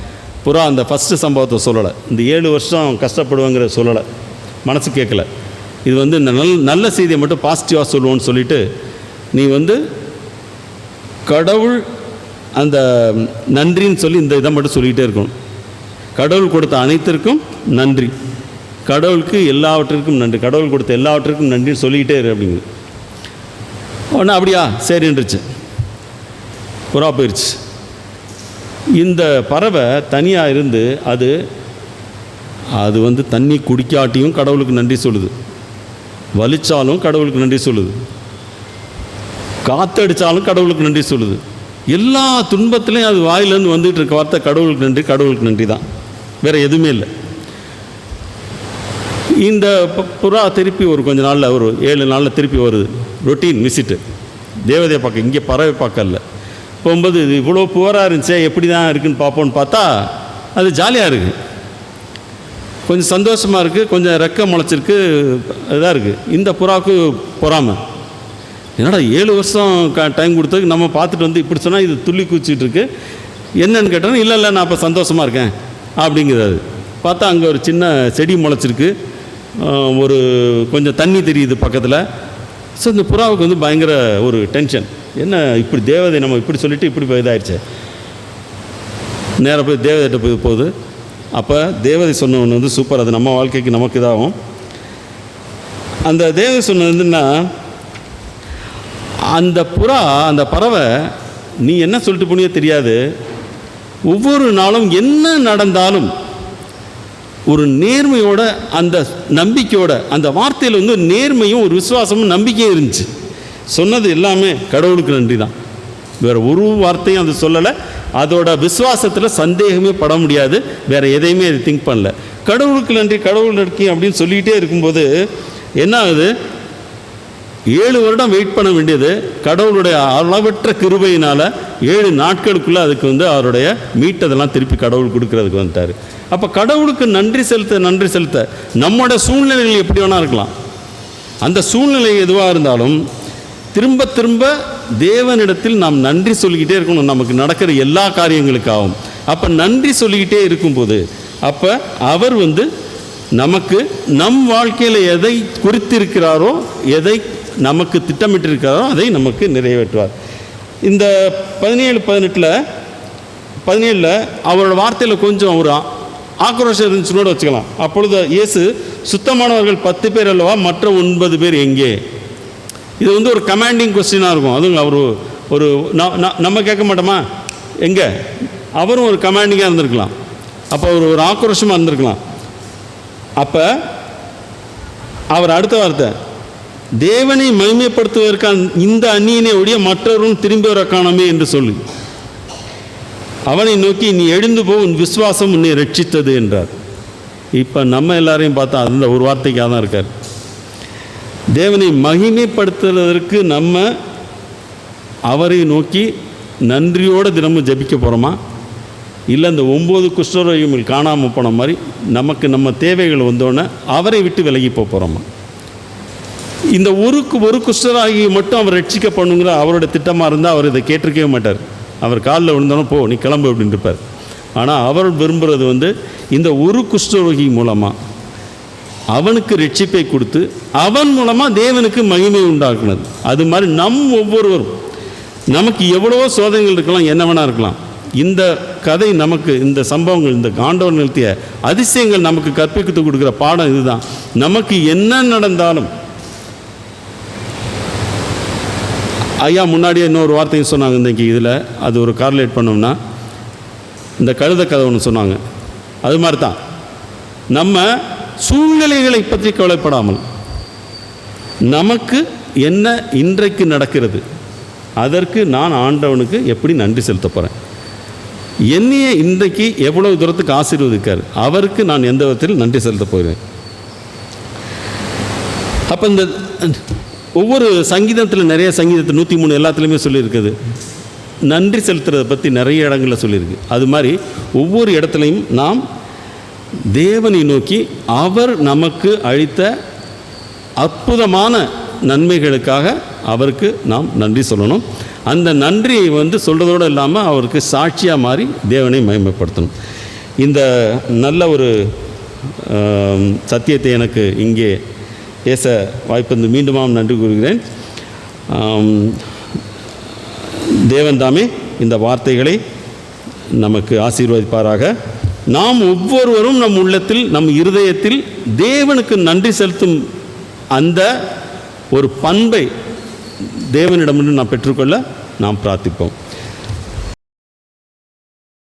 புறா அந்த ஃபஸ்ட்டு சம்பவத்தை சொல்லலை, இந்த 7 வருஷம் கஷ்டப்படுவேங்கிற சொல்லலை, மனசு கேட்கல. இது வந்து இந்த நல்ல செய்தியை மட்டும் பாசிட்டிவாக சொல்லுவோன்னு சொல்லிவிட்டு, நீ வந்து கடவுள் அந்த நன்றின்னு சொல்லி இந்த இதை மட்டும் சொல்லிக்கிட்டே இருக்கணும். கடவுள் கொடுத்த அனைத்திற்கும் நன்றி, கடவுளுக்கு எல்லாவற்றிற்கும் நன்றி, கடவுள் கொடுத்த எல்லாவற்றிற்கும் நன்றின்னு சொல்லிக்கிட்டே இரு அப்படிங்குது. ஒன்று அப்படியா சரின்றுச்சு, புறா போயிடுச்சு. இந்த பறவை தனியாக இருந்து அது வந்து தண்ணி குடிக்காட்டியும் கடவுளுக்கு நன்றி சொல்லுது, வலிச்சாலும் கடவுளுக்கு நன்றி சொல்லுது, காற்றடித்தாலும் கடவுளுக்கு நன்றி சொல்லுது. எல்லா துன்பத்துலேயும் அது வாயிலேருந்து வந்துட்டு இருக்க வார்த்தை கடவுளுக்கு நன்றி தான், வேறு எதுவுமே இல்லை. இந்த புறா திருப்பி ஒரு கொஞ்ச நாளில், ஒரு 7 நாளில் திருப்பி வருது, ரொட்டீன் விசிட்டு, தேவதையை பார்க்க. இங்கே பறவை பார்க்கல. போகும்போது இது இவ்வளோ புவராக இருந்துச்சே, எப்படி தான் இருக்குதுன்னு பார்ப்போன்னு பார்த்தா அது ஜாலியாக இருக்குது, கொஞ்சம் சந்தோஷமாக இருக்குது, கொஞ்சம் ரெக்க முளைச்சிருக்கு, இதாக இருக்குது. இந்த புறாவுக்கு பொறாமை, என்னடா 7 வருஷம் டைம் கொடுத்ததுக்கு நம்ம பார்த்துட்டு வந்து இப்படி சொன்னால் இது துள்ளி குச்சிட்டு இருக்கு, என்னன்னு கேட்டோன்னா இல்லை நான் இப்போ சந்தோஷமாக இருக்கேன் அப்படிங்கிறது. பார்த்தா அங்கே ஒரு சின்ன செடி முளைச்சிருக்கு, ஒரு கொஞ்சம் தண்ணி தெரியுது பக்கத்தில். ஸோ இந்த புறாவுக்கு வந்து பயங்கர ஒரு டென்ஷன், என்ன இப்படி தேவதை நம்ம இப்படி சொல்லிவிட்டு இப்படி போய் இதாகிடுச்சு. நேராக போய் தேவதைகிட்ட போகுது. அப்போ தேவதை சொன்ன ஒன்று வந்து சூப்பர், அது நம்ம வாழ்க்கைக்கு நமக்கு இதாகும். அந்த தேவதை சொன்னது என்னன்னா, அந்த பறவை நீ என்ன சொல்லிட்டு போனியோ தெரியாது, ஒவ்வொரு நாளும் என்ன நடந்தாலும் ஒரு நேர்மையோட, அந்த நம்பிக்கையோட, அந்த வார்த்தையில் வந்து நேர்மையும் ஒரு விசுவாசமும் நம்பிக்கையும் இருந்துச்சு. சொன்னது எல்லாமே கடவுளுக்கு நன்றி தான், வேறு ஒரு வார்த்தையும் அது சொல்லலை. அதோட விசுவாசத்தில் சந்தேகமே பட முடியாது, வேறு எதையுமே அது திங்க் பண்ணல. கடவுளுக்கு நன்றி, கடவுள் நன்றி அப்படின்னு சொல்லிக்கிட்டே இருக்கும்போது என்ன ஆகுது, 7 வருடம் வெயிட் பண்ண வேண்டியது கடவுளுடைய அளவற்ற கிருபையினால் 7 நாட்களுக்குள்ளே அதுக்கு வந்து அவருடைய மீட்டதெல்லாம் திருப்பி கடவுள் கொடுக்கறதுக்கு வந்துட்டார். அப்போ கடவுளுக்கு நன்றி செலுத்த நம்மளோட சூழ்நிலைகள் எப்படி வேணால் இருக்கலாம். அந்த சூழ்நிலை எதுவாக இருந்தாலும் திரும்ப திரும்ப தேவனிடத்தில் நாம் நன்றி சொல்லிக்கிட்டே இருக்கணும், நமக்கு நடக்கிற எல்லா காரியங்களுக்காகவும். அப்போ நன்றி சொல்லிக்கிட்டே இருக்கும்போது அப்போ அவர் வந்து நமக்கு நம் வாழ்க்கையில் எதை குறித்திருக்கிறாரோ, எதை நமக்கு திட்டமிட்டிருக்கிறாரோ அதை நமக்கு நிறைவேற்றுவார். இந்த 17 அவரோட வார்த்தையில் கொஞ்சம் ஒரு ஆக்ரோஷம் இருந்துச்சுன்னு கூட வச்சுக்கலாம். அப்பொழுது இயேசு, சுத்தமானவர்கள் 10 பேர் அல்லவா, மற்ற 9 பேர் எங்கே? இது வந்து ஒரு கமாண்டிங் கொஸ்டினாக இருக்கும். அதுவும் அவர் ஒரு நம்ம கேட்க மாட்டோமா எங்கே, அவரும் ஒரு கமாண்டிங்காக இருந்திருக்கலாம். அப்போ ஒரு ஆக்ரோஷமாக இருந்திருக்கலாம். அப்போ அவர் அடுத்த வார்த்தை, தேவனை மகிமைப்படுத்துவதற்கான இந்த அந்நியனை ஒழிய மற்றவரும் திரும்பி வர காணாமே என்று சொல்லி அவனை நோக்கி, நீ எழுந்து போ, உன் விசுவாசம் உன்னை ரட்சித்தது என்றார். இப்போ நம்ம எல்லாரையும் பார்த்தா அந்த ஒரு வார்த்தைக்காக தான் இருக்கார். தேவனை மகிமைப்படுத்துவதற்கு நம்ம அவரை நோக்கி நன்றியோடு தினமும் ஜபிக்க போகிறோமா, இல்லை இந்த 9 குஷ்டரோகிகள் காணாமல் போன மாதிரி நமக்கு நம்ம தேவைகள் வந்தோடனே அவரை விட்டு விலகி போகிறோமா? இந்த ஒரு குஷ்டரோகி மட்டும் அவர் ரட்சிக்க பண்ணுங்கிற அவரோட திட்டமாக இருந்தால் அவர் இதை கேட்டிருக்கவே மாட்டார். அவர் காலில் விழுந்தோன்னே போ நீ கிளம்பு அப்படின்னு இருப்பார். ஆனால் அவர் விரும்புகிறது வந்து இந்த ஒரு குஷ்டரோகி மூலமாக அவனுக்கு ரட்சிப்பை கொடுத்து அவன் மூலமாக தேவனுக்கு மகிமை உண்டாக்குனது. அது மாதிரி ஒவ்வொருவரும் நமக்கு எவ்வளவோ சோதனைகள் இருக்கலாம், என்ன வேணா இருக்கலாம். இந்த கதை நமக்கு, இந்த சம்பவங்கள், இந்த ஆண்டவர் நிறுத்திய அதிசயங்கள் நமக்கு கற்பித்து கொடுக்குற பாடம் இதுதான். நமக்கு என்ன நடந்தாலும், ஐயா முன்னாடியே இன்னொரு வார்த்தையும் சொன்னாங்க இன்றைக்கி, இதில் அது ஒரு கார்லேட் பண்ணோம்னா, இந்த கழுத கதை ஒன்று சொன்னாங்க. அது மாதிரி தான் நம்ம சூழ்நிலைகளை பற்றி கவலைப்படாமல் நமக்கு என்ன இன்றைக்கு நடக்கிறது, அதற்கு நான் ஆண்டவனுக்கு எப்படி நன்றி செலுத்த போகிறேன், என்னையே இன்றைக்கு எவ்வளவு தூரத்துக்கு ஆசீர்வதிக்கார், அவருக்கு நான் எந்த விதத்தில் நன்றி செலுத்த போகிறேன். அப்போ இந்த ஒவ்வொரு சங்கீதத்தில், நிறைய சங்கீதத்தில் 103 எல்லாத்துலேயுமே சொல்லியிருக்குது, நன்றி செலுத்துறதை பற்றி நிறைய இடங்களில் சொல்லியிருக்கு. அது மாதிரி ஒவ்வொரு இடத்துலையும் நாம் தேவனை நோக்கி அவர் நமக்கு அளித்த அற்புதமான நன்மைகளுக்காக அவருக்கு நாம் நன்றி சொல்லணும். அந்த நன்றியை வந்து சொல்கிறதோடு இல்லாமல் அவருக்கு சாட்சியாக மாறி தேவனை மகிமைப்படுத்தணும். இந்த நல்ல ஒரு சத்தியத்தை எனக்கு இங்கே பேச வாய்ப்பு மீண்டுமாம் நன்றி கூறுகிறேன். தேவன் தாமே இந்த வார்த்தைகளை நமக்கு ஆசீர்வதிப்பாராக. நாம் ஒவ்வொருவரும் நம் உள்ளத்தில், நம் இருதயத்தில் தேவனுக்கு நன்றி செலுத்தும் அந்த ஒரு பண்பை தேவனிடமிருந்து நாம் பெற்றுக்கொள்ள நாம் பிரார்த்திப்போம்.